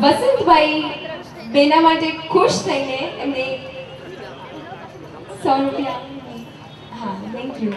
વસંતભાઈ બેના માટે ખુશ થઈને એમને 100 રૂપિયા. હા, થેન્ક યુ.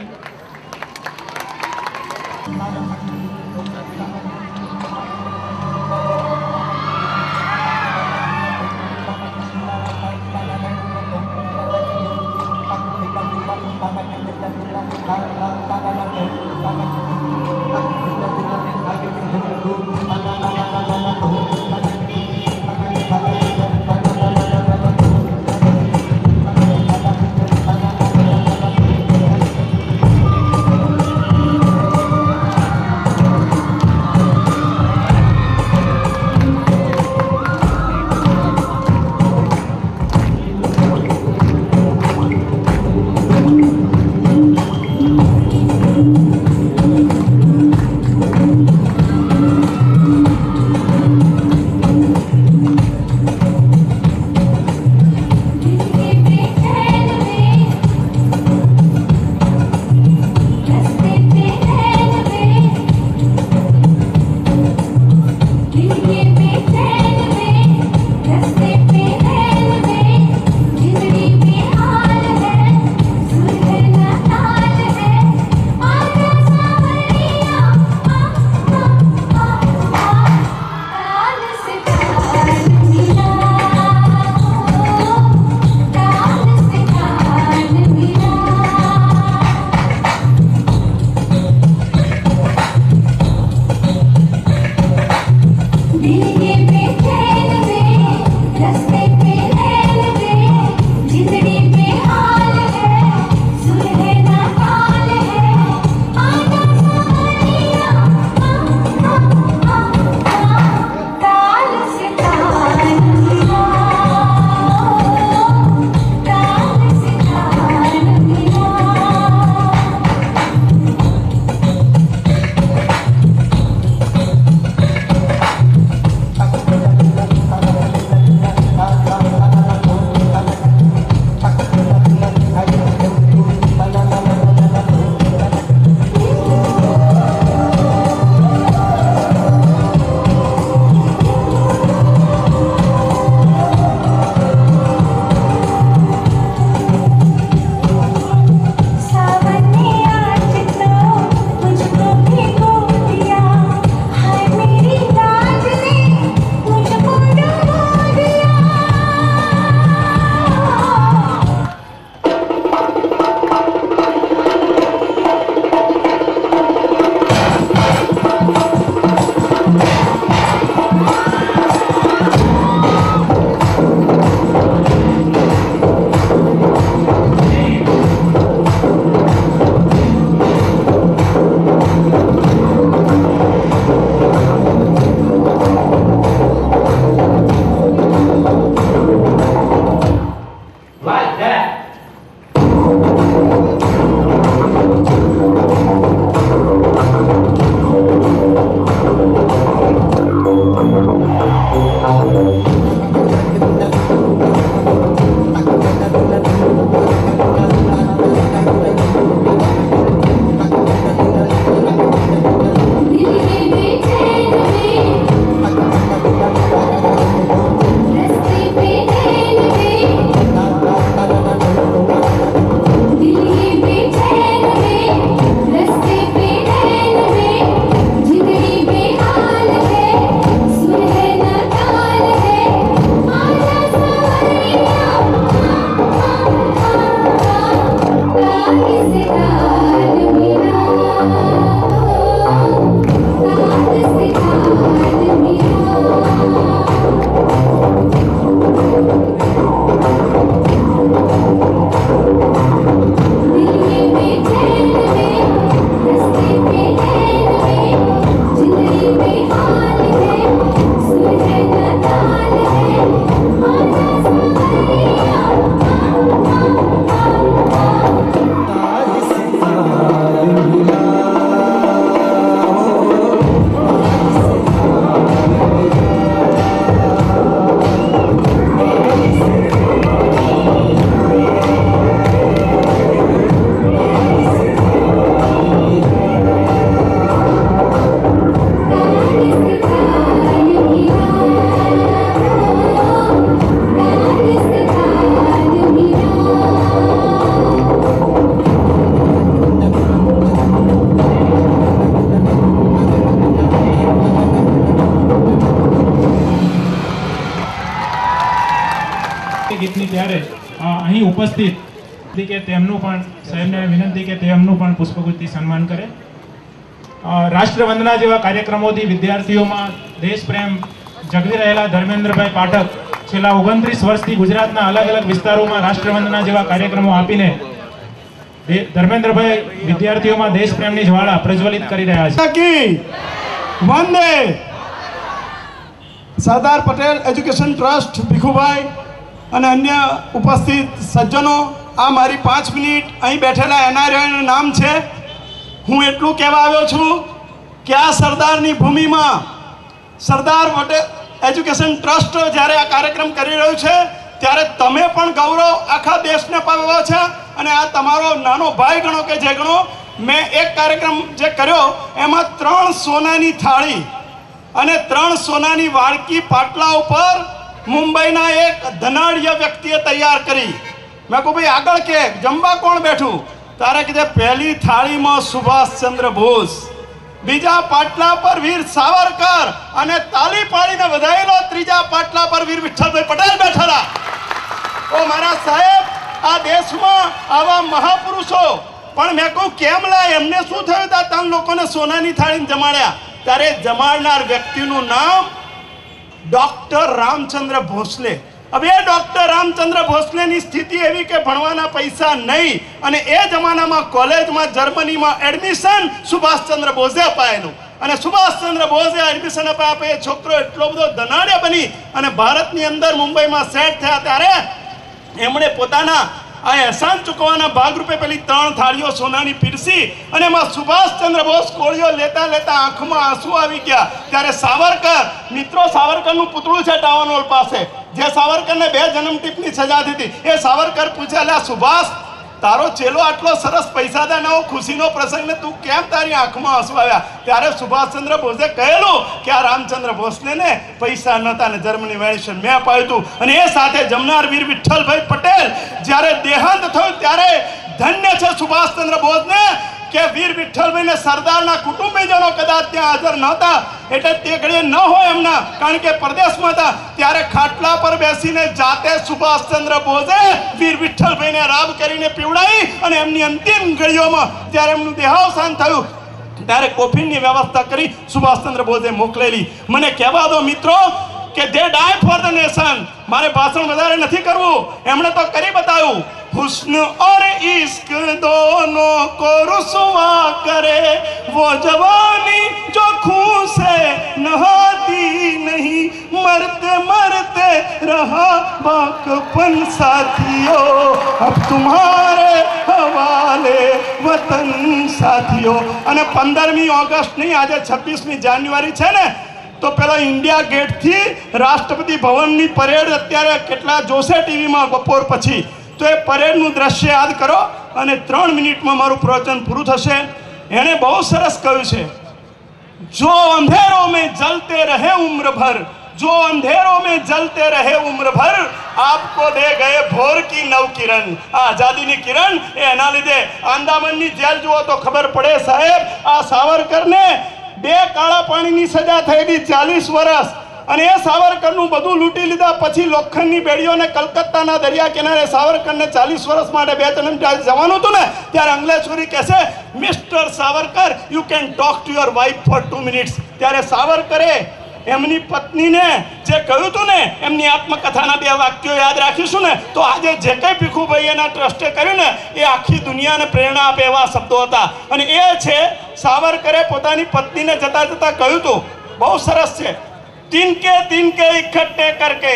ગીતની ત્યારે અહીં ઉપસ્થિત કે તેમનું પણ સાહેબને વિનંતી કે તેમનું પણ પુષ્પગુચ્છથી સન્માન કરે. રાષ્ટ્રવંદના જેવા કાર્યક્રમોથી વિદ્યાર્થીઓમાં દેશપ્રેમ જગવી રહેલા ધર્મેન્દ્રભાઈ પાઠક છેલ્લા 29 વર્ષથી ગુજરાતના અલગ અલગ વિસ્તારોમાં રાષ્ટ્રવંદના જેવા કાર્યક્રમો આપીને ધર્મેન્દ્રભાઈ વિદ્યાર્થીઓમાં દેશપ્રેમની જ્વાળા પ્રજ્વલિત કરી રહ્યા છે. વંદે સરદાર પટેલ એજ્યુકેશન ટ્રસ્ટ ભીખુભાઈ અને અન્ય ઉપસ્થિત સજ્જનો, આ મારી 5 મિનિટ અહીં બેઠેલા એનઆરઆઈનું નામ છે. હું એટલું કહેવા આવ્યો છું કે આ સરદારની ભૂમિમાં સરદાર પટેલ એજ્યુકેશન ટ્રસ્ટ જ્યારે આ કાર્યક્રમ કરી રહ્યું છે ત્યારે તમે પણ ગૌરવ આખા દેશને પામ્યો છે. અને આ તમારો નાનો ભાઈ ગણો કે જે ગણો, મેં એક કાર્યક્રમ જે કર્યો એમાં 3 સોનાની થાળી અને 3 સોનાની વાડકી પાટલા ઉપર મુંબઈના એક ધનાઢ્ય વ્યક્તિએ તૈયાર કરી. મેં કહું ભાઈ આગળ કે જમવા કોણ બેઠું? તારે કીધે પહેલી થાળીમાં સુભાષચંદ્ર બોઝ, બીજા પાટલા પર વીર સાવરકર અને તાલી પાડીને વધાયેલો ત્રીજા પાટલા પર વીર વિઠ્ઠલભાઈ પટેલ બેઠેલા. ઓ મારા સાહેબ, આ દેશમાં આવા મહાપુરુષો, પણ મેં કહું કેમ લાય, એમને શું થયું? તા 3 લોકોને સોનાની થાળીને જમાડ્યા. ત્યારે જમાડનાર વ્યક્તિનું નામ ડોક્ટર રામચંદ્ર ભોસલે. હવે ડોક્ટર રામચંદ્ર ભોસલેની સ્થિતિ એવી કે ભણવાના પૈસા નહીં, અને એ જમાનામાં કોલેજમાં જર્મનીમાં એડમિશન સુભાષચંદ્ર બોઝે અપાયેલું. અને સુભાષચંદ્ર બોઝે એડમિશન અપાયા. એ છોકરો એટલો બધો ધનાઢ્ય બની અને ભારતની અંદર મુંબઈમાં સેટ થયા. ત્યારે એમણે પોતાના આ એહસાન ચૂકવવાના ભાગરૂપે પેલી 3 થાળીઓ સોનાની પીરસી, અને એમાં સુભાષચંદ્ર બોઝ કોળીઓ લેતા લેતા આંખમાં આંસુ આવી ગયા. ત્યારે સાવરકર, મિત્રો સાવરકરનું પુતળું છે ટાઉન હોલ પાસે, જે સાવરકરને 2 જન્મટીપની સજા દીધી. એ સાવરકર પૂછે, લે સુભાષ, તારો ચેલો આટલો સરસ પૈસાદાર નવો ખુશીનો પ્રસંગ ને તું કેમ તારી આંખમાં આંસુ આવ્યા? ત્યારે સુભાષચંદ્ર બોઝે કહેલું કે આ રામચંદ્ર ભોસલેને પૈસા નહોતા ને જર્મની વેડિશન મેં અપાયું હતું. અને એ સાથે જમનાર વીર વિઠ્ઠલભાઈ પટેલ જ્યારે દેહાંત થયું ત્યારે ધન્ય છે સુભાષચંદ્ર બોઝને કે વીર વિઠ્ઠલભાઈને સરદારના કુટુંબીજનો કદાચ ત્યાં હાજર નહોતા, એટલે તે ઘડીએ ન હોય એમના, કારણ કે પરદેશમાં હતા. ત્યારે ખાટલા પર બેસીને જાતે સુભાષચંદ્ર બોઝે વીર વિઠ્ઠલભાઈને રાબ કરીને પીવડાવી, અને એમની અંતિમ ઘડીઓમાં જ્યારે એમનું દેહાવસાન થયું ત્યારે કોફીનની વ્યવસ્થા કરી સુભાષચંદ્ર બોઝે મોકલેલી. મને કહેવા દો મિત્રો કે જે ડાય ફોર ધ નેશન, મારે ભાષણ વધારે નથી કરવું, એમણે તો કરી બતાવ્યું. हुस्न और इश्क दोनों को रुसवा करे वो जवानी जो खून से नहाती नहीं, मरते मरते रहा बाकपन साथियों, अब तुम्हारे હવાલે વતન સાથીઓ. અને 15મી ઓગસ્ટની આજે 26મી જાન્યુઆરી છે ને, તો પેલા ઇન્ડિયા ગેટથી રાષ્ટ્રપતિ ભવનની પરેડ અત્યારે કેટલા જોશે ટીવીમાં બપોર પછી. તો એ પરેડનું દ્રશ્ય યાદ કરો અને 3 મિનિટમાં મારું પ્રવચન પૂરું થશે. એણે બહુ સરસ કહ્યું છે, જો અંધેરોं में जलते रहे उम्र भर, जो अंधेरों में जलते रहे उम्र भर, आपको दे गए भोर की नव किरण. આ આઝાદીની કિરણ એ એના લીધે આંદામાનની જેલ જુઓ તો ખબર પડે સાહેબ. આ સાવરકરને 2 કાળા પાણીની સજા થઈ હતી 40 વર્ષ, અને એ સાવરકરનું બધું લૂંટી લીધા પછી લોખંડની બેડીઓને કલકત્તાના દરિયા કિનારે સાવરકરને 40 વર્ષ માટે 2 જન્મ જવાનું હતું ને, ત્યારે અંગ્લેશ્વરી કહેશે, mister Savarkar you can talk to your wife for 2 minutes. ત્યારે સાવરકરે એમની પત્નીને જે કહ્યું હતું ને, એમની આત્મકથાના 2 વાક્યો યાદ રાખીશું ને, તો આજે જે કંઈ ભીખુભાઈ એના ટ્રસ્ટે કર્યું ને, એ આખી દુનિયાને પ્રેરણા આપે એવા શબ્દો હતા. અને એ છે, સાવરકરે પોતાની પત્નીને જતા જતા કહ્યું હતું, બહુ સરસ છે, तिनके तिनके इकट्ठे करके,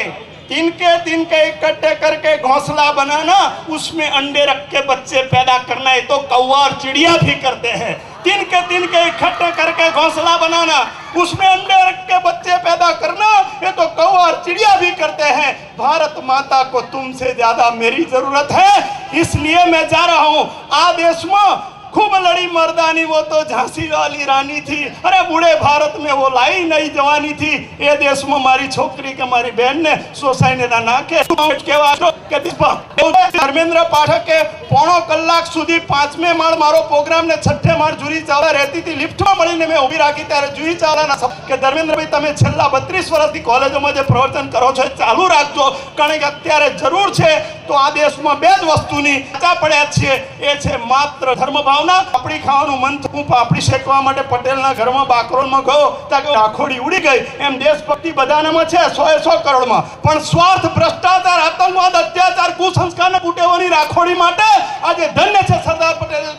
तिनके तिनके इकट्ठे करके घोंसला बनाना, उसमें अंडे रख के बच्चे पैदा करना, ये तो कौवा और चिड़िया भी करते हैं. तिनके तिनके इकट्ठे करके घोंसला बनाना, उसमें अंडे रख के बच्चे पैदा करना, ये तो कौवा और चिड़िया भी करते हैं. भारत माता को तुमसे ज्यादा मेरी जरूरत है, इसलिए मैं जा रहा हूँ. आ देश में खूब लड़ी मर्दानी, वो तो झांसी वाली रानी थी. अरे बूढ़े भारत में वो लाई नई जवानी थी. એ દેશમાં મારી છોકરી કે મારી બહેનને સોસાયટીના નાકે કહેવા કે ધર્મેન્દ્ર પાઠકે 1.5 કલાક સુધી 5મે માળ મારો પ્રોગ્રામ ને 6ઠે માળ જુરી ચાવડા રહેતી હતી, લિફ્ટમાં મળીને મેં ઊભી રાખી. ત્યારે જુરી ચાવડાના કે ધર્મેન્દ્રભાઈ તમે છેલ્લા 32 વર્ષથી કોલેજોમાં જે પ્રવચન કરો છો એ ચાલુ રાખજો, કારણ કે અત્યારે જરૂર છે. તો આ દેશમાં 2 જ વસ્તુની ચા પડ્યા છીએ, એ છે માત્ર ધર્મભાવ. પાપડી ખાવાનું મન થયું, પાપડી શેકવા માટે પટેલના ઘરમાં બાકરોલમાં ગયો, ત્યાં રાખોડી ઉડી ગઈ. એમ દેશભક્તિ બધાનામાં છે 100 કરોડમાં, પણ સ્વાર્થ, ભ્રષ્ટાચાર, આતંકવાદ, અત્યાચાર, કુસંસ્કારને કુટેવોની રાખોડી માટે આજે ધન્ય છે સરદાર પટેલને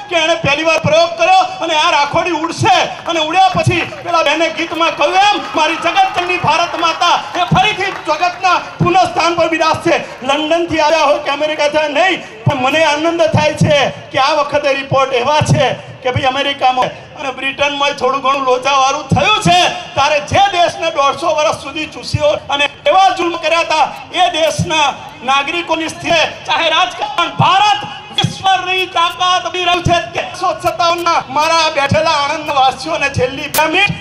કે એણે પહેલીવાર પ્રયોગ કર્યો. અને આ રાખોડી ઉડશે, અને ઉડ્યા પછી પેલા બહેને ગીતમાં કહ્યું એમ, મારી જગતજનની ભારત માતા એ ફરીથી જગતના પુનઃ સ્થાન પર બિરાજશે. લંડનથી આવ્યા હોય કે અમેરિકાથી નહીં, પણ મને આનંદ થાય છે કે આ વખતે રિપોર્ટ એવા છે કે ભાઈ અમેરિકામાં અને બ્રિટનમાં થોડું ઘણું લોચાવાળું થયું છે. ત્યારે જે દેશને 150 વર્ષ સુધી ચૂસ્યો અને એવા જુલ્મ કર્યા હતા, એ દેશના નાગરિકોની સ્થિતિ, ચાહે રાજકારણ, ભારત વિશ્વની તાકાત બની રહ્યું છે. 157ના મારા બેઠેલા આણંદ વાસીઓને છેલ્લી 2 મિનિટ